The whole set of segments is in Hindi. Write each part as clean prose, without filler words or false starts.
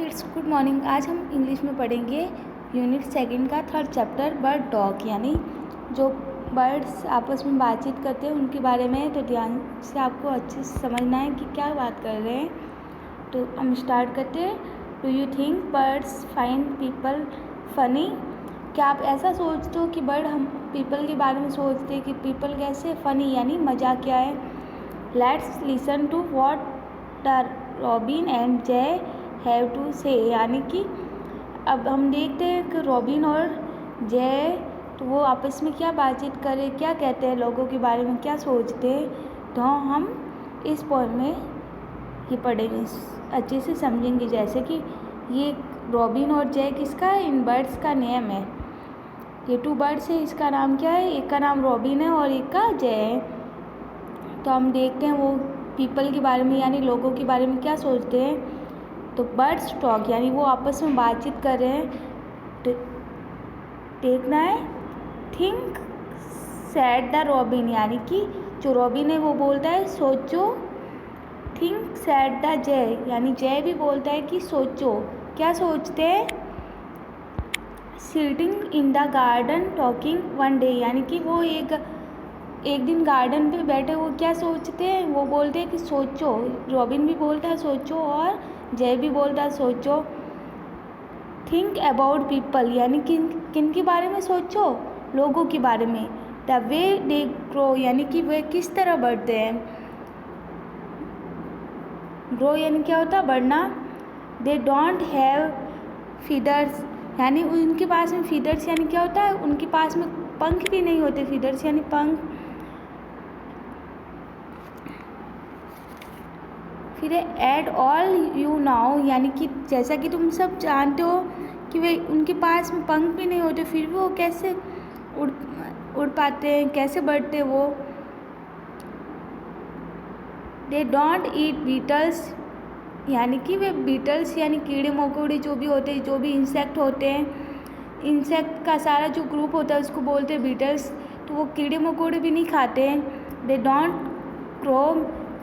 Kids, good morning. आज हम इंग्लिश में पढ़ेंगे यूनिट 2 का 3rd चैप्टर बर्ड डॉग, यानी जो बर्ड्स आपस में बातचीत करते हैं उनके बारे में। तो ध्यान से आपको अच्छे से समझना है कि क्या बात कर रहे हैं। तो हम स्टार्ट करते हैं। Do you think birds find people funny? क्या आप ऐसा सोचते हो कि बर्ड हम पीपल के बारे में सोचते हैं कि पीपल कैसे फनी यानी मजाक क्या है? Let's listen to what the robin and jay have to say, यानी कि अब हम देखते हैं कि रॉबिन और जय तो वो आपस में क्या बातचीत करें, क्या कहते हैं, लोगों के बारे में क्या सोचते हैं। तो हम इस पोएम में ये पढ़ेंगे, अच्छे से समझेंगे। जैसे कि ये रॉबिन और जय किसका है? इन बर्ड्स का नेम है। ये 2 बर्ड्स है, इसका नाम क्या है? एक का नाम रॉबिन है और एक का जय है। तो हम देखते हैं वो पीपल के बारे में यानी लोगों के बारे में क्या सोचते हैं। तो बर्ड्स टॉक यानी वो आपस में बातचीत कर रहे हैं। तो देखना है थिंक सैड द रॉबिन, यानी कि जो रॉबिन है वो बोलता है सोचो। थिंक सैड द जय, यानी जय भी बोलता है कि सोचो। क्या सोचते हैं? Sitting in the garden talking one day, यानी कि वो एक दिन गार्डन पे बैठे वो क्या सोचते हैं? वो बोलते हैं कि सोचो। रॉबिन भी बोलता है सोचो और जय भी बोलता है सोचो। थिंक अबाउट पीपल, यानी किन के बारे में सोचो? लोगों के बारे में। द वे दे ग्रो, यानी कि वे किस तरह बढ़ते हैं। ग्रो यानी क्या होता है? बढ़ना। दे डोंट हैव फीदर्स, यानी उनके पास में फीदर्स यानी क्या होता है? उनके पास में पंख भी नहीं होते। फीदर्स यानी पंख। फिर एट ऑल यू नाउ, यानी कि जैसा कि तुम सब जानते हो कि वे उनके पास में पंख भी नहीं होते, फिर भी वो कैसे उड़ पाते हैं, कैसे बढ़ते वो। दे डोंट ईट बीटल्स, यानी कि वे बीटल्स यानी कीड़े मकोड़े जो भी होते हैं, जो भी इंसेक्ट होते हैं, इंसेक्ट का सारा जो ग्रुप होता है उसको बोलते हैं बीटल्स। तो वो कीड़े मकोड़े भी नहीं खाते हैं। दे डोंट क्रो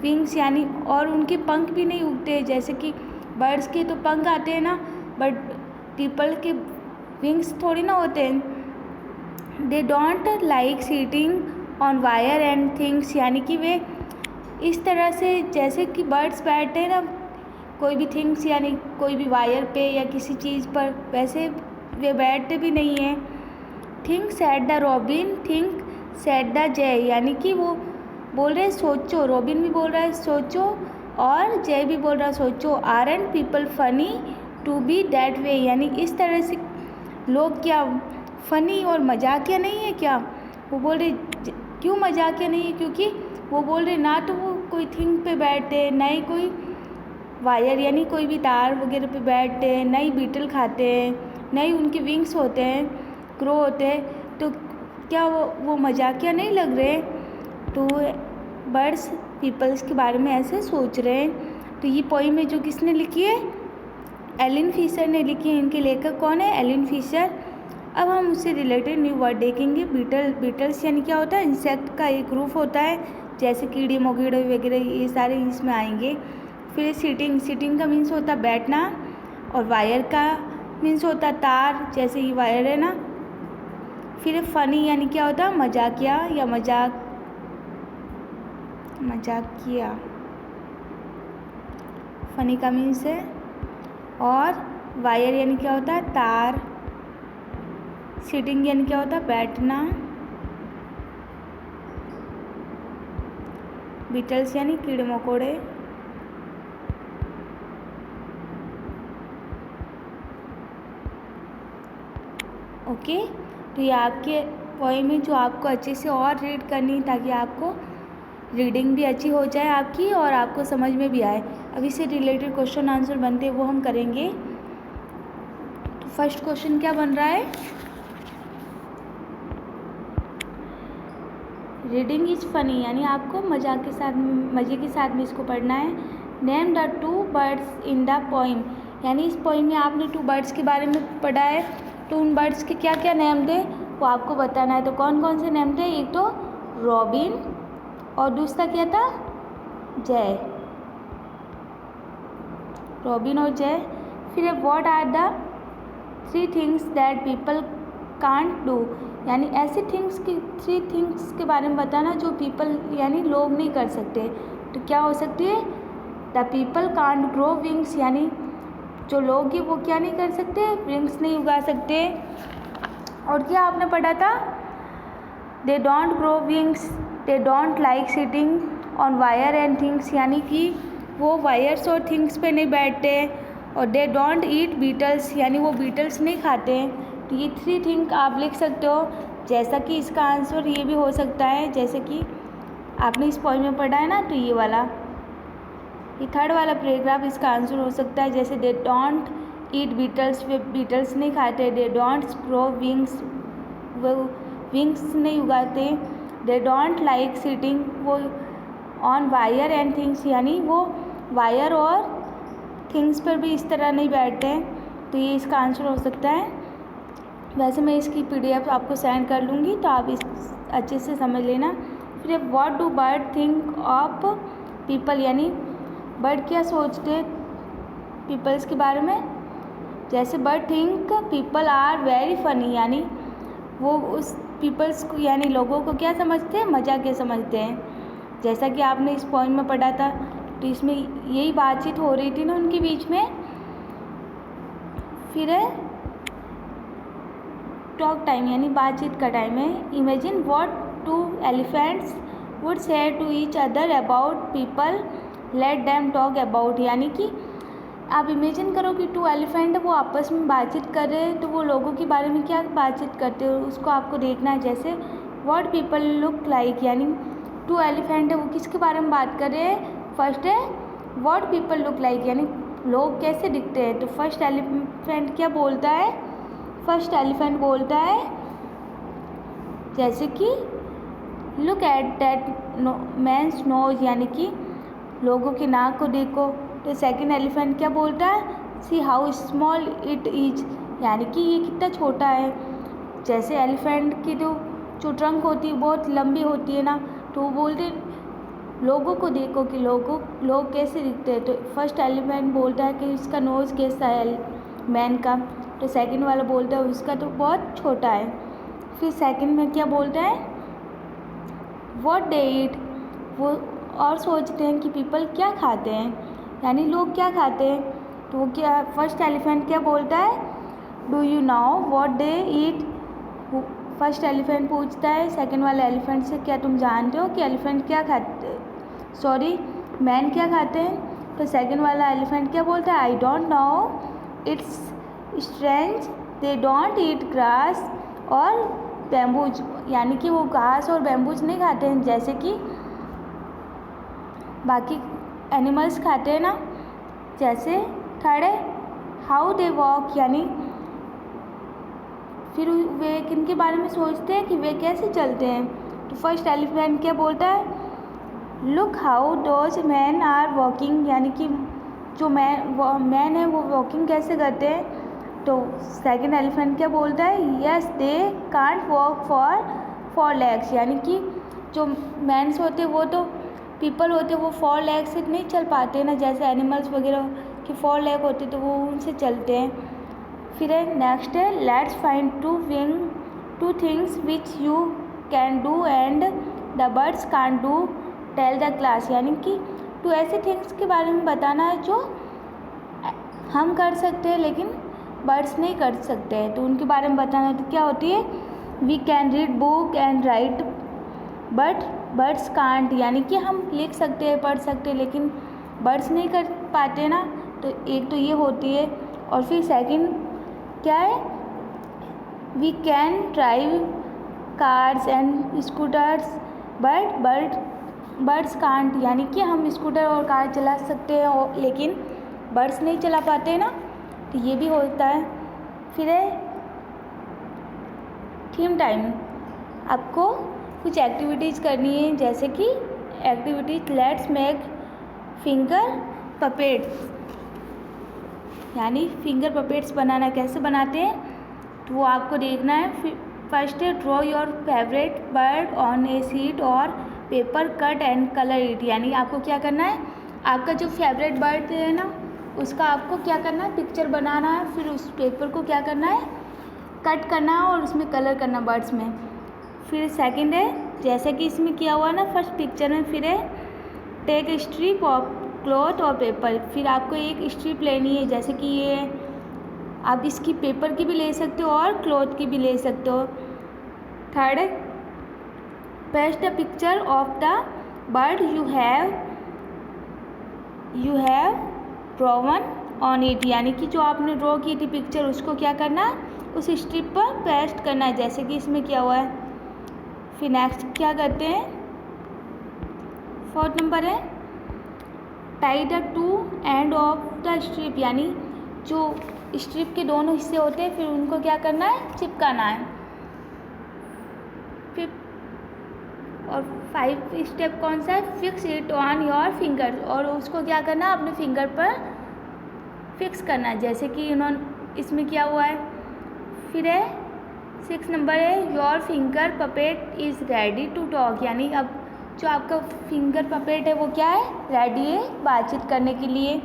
विंग्स, यानी और उनके पंख भी नहीं उगते। जैसे कि बर्ड्स के तो पंख आते हैं ना, बट पीपल के विंग्स थोड़ी ना होते हैं। They don't like sitting on wire and things, यानी कि वे इस तरह से जैसे कि बर्ड्स बैठते हैं ना कोई भी थिंग्स यानी कोई भी वायर पे या किसी चीज़ पर, वैसे वे बैठते भी नहीं हैं। Think sad the robin, think sad the जय, यानी कि वो बोल रहे हैं सोचो। रॉबिन भी बोल रहा है सोचो और जय भी बोल रहा है सोचो। Aren't people funny to be that way, यानी इस तरह से लोग क्या फ़नी और मजाकिया नहीं है क्या? वो बोल रहे क्यों मजाकिया नहीं है? क्योंकि वो बोल रहे ना तो वो कोई थिंग पे बैठते, ना ही कोई वायर यानी कोई भी तार वगैरह पे बैठते हैं, ना ही बीटल खाते हैं, ना ही उनके विंग्स होते हैं, ग्रो होते हैं। तो क्या वो मजाकिया नहीं लग रहे? तो बर्ड्स पीपल्स के बारे में ऐसे सोच रहे हैं। तो ये पोइम है जो किसने लिखी है? एलिन फिशर ने लिखी है। इनके लेखक कौन है? Aileen Fisher. अब हम उससे रिलेटेड न्यू वर्ड देखेंगे। बीटल्स यानी क्या होता है? इंसेक्ट का एक ग्रुप होता है, जैसे कीड़े मकोड़े वगैरह ये सारे इसमें आएंगे। फिर सिटिंग का मीन्स होता है बैठना, और वायर का मीन्स होता है तार, जैसे ये वायर है ना। फिर फ़नी यानी क्या होता है? मजाकिया या मजाकिया, फ़नी का मीन्स है। और वायर यानी क्या होता है? तार। सिटिंग यानी क्या होता है? बैठना। बीटल्स यानी कीड़े मकोड़े। ओके, तो ये आपके पोएम है जो आपको अच्छे से और रीड करनी है, ताकि आपको रीडिंग भी अच्छी हो जाए आपकी और आपको समझ में भी आए। अब इससे रिलेटेड क्वेश्चन आंसर बनते हैं वो हम करेंगे। तो फर्स्ट क्वेश्चन क्या बन रहा है? रीडिंग इज फनी, यानी आपको मज़े के साथ में इसको पढ़ना है। Name the 2 birds in the poem, यानी इस पोइम में आपने 2 बर्ड्स के बारे में पढ़ा है। तो उन बर्ड्स के क्या क्या नेम थे वो आपको बताना है। तो कौन कौन से नेम थे? एक तो रॉबिन और दूसरा क्या था? जय। रॉबिन और जय। फिर है what are the 3 things that people can't do, यानी ऐसी थिंग्स की 3 थिंग्स के बारे में बताना जो पीपल यानी लोग नहीं कर सकते। तो क्या हो सकती है? The people can't grow wings, यानी जो लोग हैं वो क्या नहीं कर सकते? विंग्स नहीं उगा सकते। और क्या आपने पढ़ा था? दे don't grow wings, they don't like sitting on wire and things, यानी कि वो वायर्स और थिंग्स पे नहीं बैठते। और दे डोंट ईट बीटल्स, यानी वो बीटल्स नहीं खाते। तो ये 3 थिंग आप लिख सकते हो। जैसा कि इसका आंसर ये भी हो सकता है, जैसे कि आपने इस पोएम में पढ़ा है ना, तो ये वाला, ये 3rd वाला पैराग्राफ इसका आंसर हो सकता है। जैसे दे डोंट ईट बीटल्स, वे बीटल्स नहीं खाते। दे डोंट ग्रो विंग्स, वो विंग्स नहीं उगाते। दे डोंट लाइक सिटिंग, वो ऑन वायर एंड थिंग्स, यानी वो वायर और थिंग्स पर भी इस तरह नहीं बैठते हैं। तो ये इसका आंसर हो सकता है। वैसे मैं इसकी PDF आपको सेंड कर लूँगी, तो आप इस अच्छे से समझ लेना। फिर what do bird think of people, यानी बर्ड क्या सोचते पीपल्स के बारे में। जैसे bird think people are very funny, यानी वो उस पीपल्स को यानी लोगों को क्या समझते हैं? मजाक के समझते हैं। जैसा कि आपने इस पॉइंट में पढ़ा था, तो इसमें यही बातचीत हो रही थी ना उनके बीच में। फिर है टॉक टाइम, यानी बातचीत का टाइम है। Imagine what 2 elephants would say to each other about people, let them talk about, यानी कि आप इमेजिन करो कि 2 एलिफेंट वो आपस में बातचीत कर रहे हैं, तो वो लोगों के बारे में क्या बातचीत करते हो उसको आपको देखना है। जैसे व्हाट पीपल लुक लाइक, यानी 2 एलिफेंट है वो किसके बारे में बात कर रहे हैं? फर्स्ट है व्हाट पीपल लुक लाइक, यानी लोग कैसे दिखते हैं। तो फर्स्ट एलिफेंट क्या बोलता है? फर्स्ट एलिफेंट बोलता है जैसे कि look at that man's nose, यानी कि लोगों के नाक को देखो। तो सेकंड एलिफेंट क्या बोलता है? See how small it is, यानी कि ये कितना छोटा है। जैसे एलिफेंट की जो ट्रंक होती है बहुत लंबी होती है ना, तो वो बोलते लोगों को देखो कि लोग कैसे दिखते हैं। तो फर्स्ट एलिफेंट बोलता है कि इसका नोज़ कैसा है मैन का। तो सेकंड वाला बोलता है उसका तो बहुत छोटा है। फिर सेकंड में क्या बोलता है? व्हाट दे ईट, वो और सोचते हैं कि पीपल क्या खाते हैं, यानी लोग क्या खाते हैं। तो वो क्या फर्स्ट एलिफेंट क्या बोलता है? Do you know what they eat, first elephant पूछता है सेकंड वाले एलिफेंट से, क्या तुम जानते हो कि एलिफेंट क्या खाते मैन क्या खाते हैं। तो सेकंड वाला एलिफेंट क्या बोलता है? I don't know, it's strange they don't eat grass और बैम्बूज, यानी कि वो घास और बैम्बूज नहीं खाते हैं जैसे कि बाकी एनिमल्स खाते हैं ना। जैसे थर्ड है हाउ दे वॉक, यानी फिर वे किन के बारे में सोचते हैं कि वे कैसे चलते हैं। तो फर्स्ट एलिफेंट क्या बोलता है? Look how those man are walking, यानी कि जो मैन है वो वॉकिंग कैसे करते हैं। तो सेकंड एलिफेंट क्या बोलता है? Yes they can't walk for legs, यानी कि जो मैन्स होते हैं वो तो पीपल होते हैं वो 4 लेग से नहीं चल पाते ना, जैसे एनिमल्स वगैरह के 4 लेग होते तो वो उनसे चलते हैं। फिर है नेक्स्ट है let's find 2 things which you can do and the birds can't do, tell the class, यानी कि 2 ऐसे थिंग्स के बारे में बताना है जो हम कर सकते हैं लेकिन बर्ड्स नहीं कर सकते हैं, तो उनके बारे में बताना है। तो क्या होती है? We can read book and write but birds can't, यानी कि हम लिख सकते हैं पढ़ सकते हैं लेकिन बर्ड्स नहीं कर पाते ना। तो एक तो ये होती है। और फिर सेकंड क्या है? We can drive cars and scooters but birds can't, यानी कि हम स्कूटर और कार चला सकते हैं लेकिन बर्ड्स नहीं चला पाते ना, तो ये भी होता है। फिर है थीम टाइम, आपको कुछ एक्टिविटीज़ करनी है, जैसे कि activities let's make finger puppets, यानी फिंगर पपेट्स बनाना कैसे बनाते हैं तो वो आपको देखना है। फर्स्ट है draw your favourite bird on a sheet और paper, cut and colour it, यानी आपको क्या करना है? आपका जो फेवरेट बर्ड है ना उसका आपको क्या करना है, पिक्चर बनाना है। फिर उस पेपर को क्या करना है, कट करना है और उसमें कलर करना बर्ड्स में। फिर सेकंड है, जैसे कि इसमें किया हुआ ना फर्स्ट पिक्चर में, फिर है टेक स्ट्रिप ऑफ क्लॉथ और पेपर। फिर आपको एक स्ट्रिप लेनी है, जैसे कि ये आप इसकी पेपर की भी ले सकते हो और क्लॉथ की भी ले सकते हो। थर्ड है paste the picture of the bird you have drawn on it, यानी कि जो आपने ड्रॉ की थी पिक्चर उसको क्या करना है, उस स्ट्रिप पर पेस्ट करना है, जैसे कि इसमें किया हुआ है। फिर नेक्स्ट क्या करते हैं, फोर्थ नंबर है tie the two end of the strip, यानी जो स्ट्रिप के दोनों हिस्से होते हैं फिर उनको क्या करना है, चिपकाना है। फिर और 5 स्टेप कौन सा है, fix it on your finger, और उसको क्या करना है, अपने फिंगर पर फिक्स करना है, जैसे कि इन्होंने इसमें किया हुआ है। फिर है 6 नंबर है your finger puppet is ready to talk, यानी अब जो आपका फिंगर पपेट है वो क्या है, रेडी है बातचीत करने के लिए।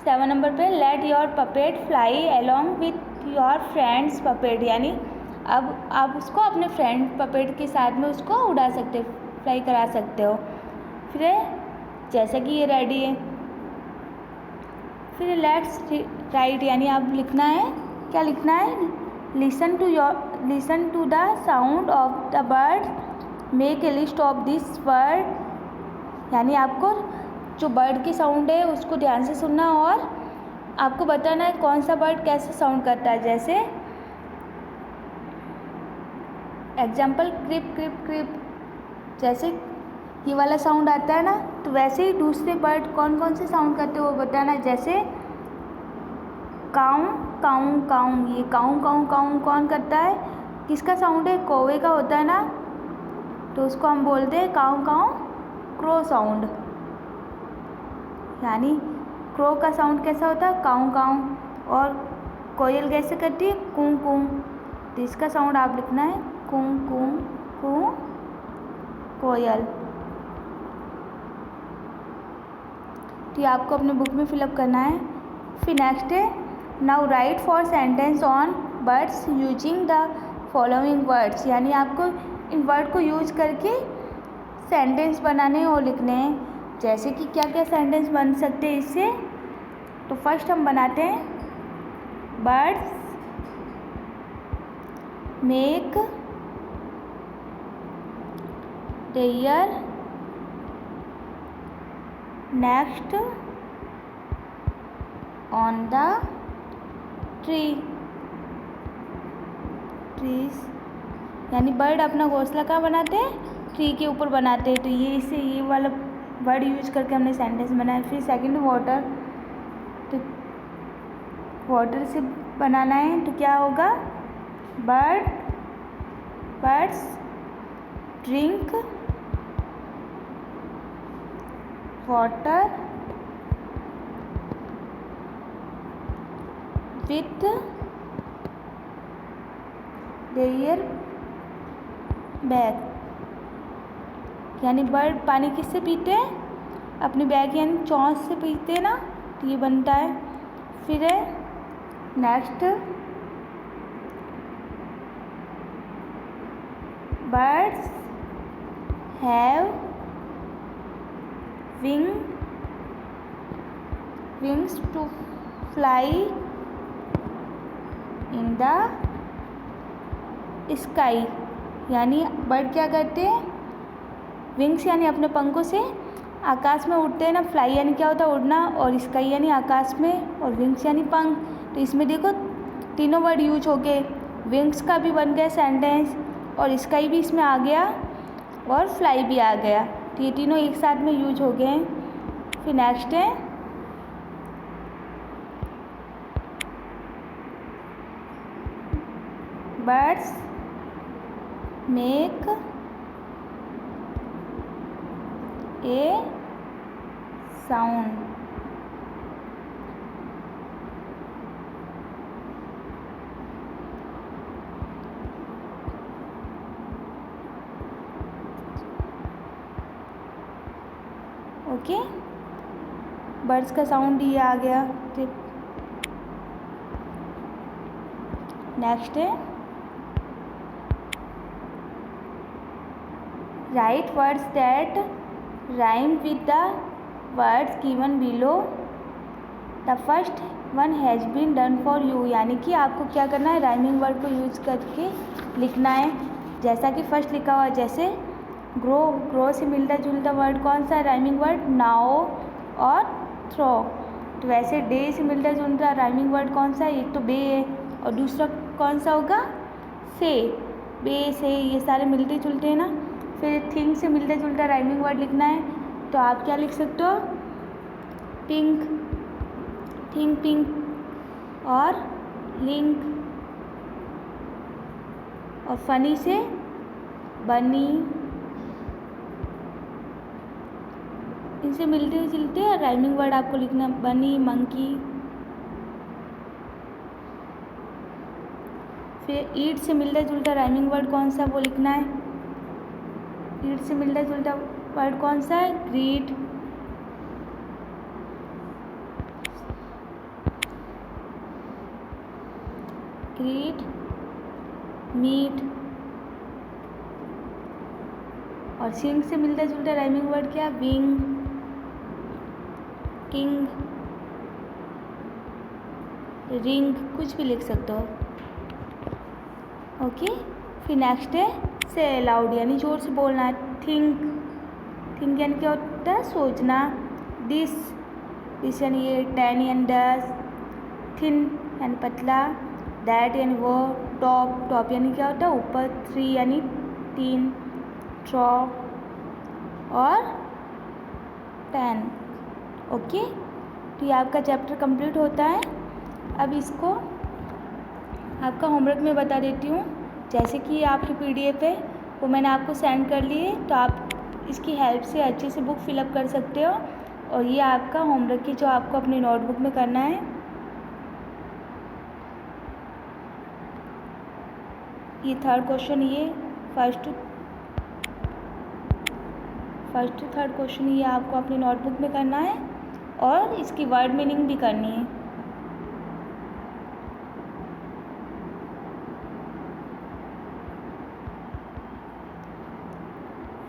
7 नंबर पे let your puppet fly along with your friends puppet, यानी अब आप उसको अपने फ्रेंड पपेट के साथ में उसको उड़ा सकते, फ्लाई करा सकते हो। फिर जैसा कि ये रेडी है। फिर लेट्स राइट, यानी आप लिखना है, क्या लिखना है, listen to the sound of the bird make a list of this word, यानी आपको जो बर्ड की साउंड है उसको ध्यान से सुनना और आपको बताना है कौन सा बर्ड कैसे साउंड करता है। जैसे एग्जाम्पल क्रिप क्रिप क्रिप, जैसे ये वाला साउंड आता है ना, तो वैसे ही दूसरे बर्ड कौन कौन से साउंड करते हैं वो बताना है। जैसे काऊ काऊ काऊ, ये काऊ काऊ काऊ कौन करता है, किसका साउंड है, कौवे का होता है ना, तो उसको हम बोलते हैं काऊ काऊ क्रो साउंड। यानी क्रो का साउंड कैसा होता है, काऊ काऊ, और कोयल कैसे करती है, कूं कूं, तो इसका साउंड आप लिखना है कूं कूं कूं कोयल। तो ये आपको अपने बुक में फिलअप करना है। फिर नेक्स्ट है now right for sentence on birds using the following words, यानी आपको इन वर्ड को यूज करके सेंटेंस बनाने और लिखने हैं। जैसे कि क्या क्या सेंटेंस बन सकते हैं इससे, तो फर्स्ट हम बनाते हैं birds make their nest on the trees, यानी बर्ड अपना घोंसला कहाँ बनाते हैं, ट्री के ऊपर बनाते हैं। तो ये इससे ये वाला वर्ड यूज करके हमने सेंटेंस बनाया। फिर सेकंड वाटर, तो वाटर से बनाना है तो क्या होगा, birds drink water with their bag, यानी बर्ड पानी किससे पीते हैं, अपनी बैग यानी चोंच से पीते हैं ना, तो ये बनता है। फिर है next birds have wings to fly in the sky, यानी बर्ड क्या करते हैं, विंग्स यानी अपने पंखों से आकाश में उड़ते हैं ना, फ्लाई यानी क्या होता है उड़ना, और स्काई यानी आकाश में, और विंग्स यानी पंख। तो इसमें देखो तीनों वर्ड यूज हो गए, विंग्स का भी बन गया सेंटेंस, और स्काई भी इसमें आ गया, और फ्लाई भी आ गया, तो ये तीनों एक साथ में यूज हो गए हैं। फिर नेक्स्ट है birds make a sound, okay. Birds का साउंड ये आ गया। नेक्स्ट है write words that rhyme with the words given below. The first one has been done for you, यानी कि आपको क्या करना है, राइमिंग वर्ड को यूज करके लिखना है। जैसा कि फर्स्ट लिखा हुआ है, जैसे ग्रो, ग्रो से मिलता जुलता वर्ड कौन सा है, राइमिंग वर्ड नाओ और थ्रो। तो वैसे डे से मिलता जुलता राइमिंग वर्ड कौन सा है, एक तो बे है और दूसरा कौन सा होगा, से। बे से ये सारे मिलते जुलते हैं ना। फिर थिंग से मिलता जुलता राइमिंग वर्ड लिखना है, तो आप क्या लिख सकते हो, पिंक, थिंग पिंक और लिंक। और फनी से बनी, इनसे मिलते जुलते और राइमिंग वर्ड आपको लिखना, बनी, मंकी। फिर ईट से मिलता जुलता राइमिंग वर्ड कौन सा, वो लिखना है। ईट से मिलता जुलता वर्ड कौन सा है, ग्रीट। Greet, meet. और सिंग से मिलता जुलता राइमिंग वर्ड क्या, विंग, किंग, रिंग, कुछ भी लिख सकते हो। ओके। फिर नेक्स्ट है से अलाउड, यानी जोर से बोलना है। थिंक, थिंक यानी क्या होता है, सोचना। दिस, दिस यानी ये। 10 यानी 10। थिन यानी पतला। दैट यानी वो। टॉप, टॉप यानी क्या होता है, ऊपर। 3 यानी 3। ट्रॉ और 10। ओके। तो ये आपका चैप्टर कंप्लीट होता है। अब इसको आपका होमवर्क में बता देती हूँ। जैसे कि आपकी PDF है वो मैंने आपको सेंड कर ली है, तो आप इसकी हेल्प से अच्छे से बुक फिलअप कर सकते हो। और ये आपका होमवर्क की जो आपको अपनी नोटबुक में करना है। ये थर्ड क्वेश्चन, ये फर्स्ट टू थर्ड क्वेश्चन ये आपको अपनी नोटबुक में करना है और इसकी वर्ड मीनिंग भी करनी है।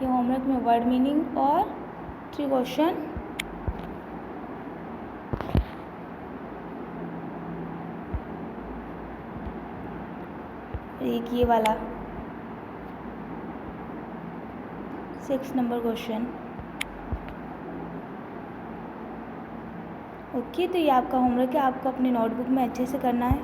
ये होमवर्क में वर्ड मीनिंग और 3 क्वेश्चन। एक ये वाला 6 नंबर क्वेश्चन। ओके। तो ये आपका होमवर्क है, आपको अपनी नोटबुक में अच्छे से करना है।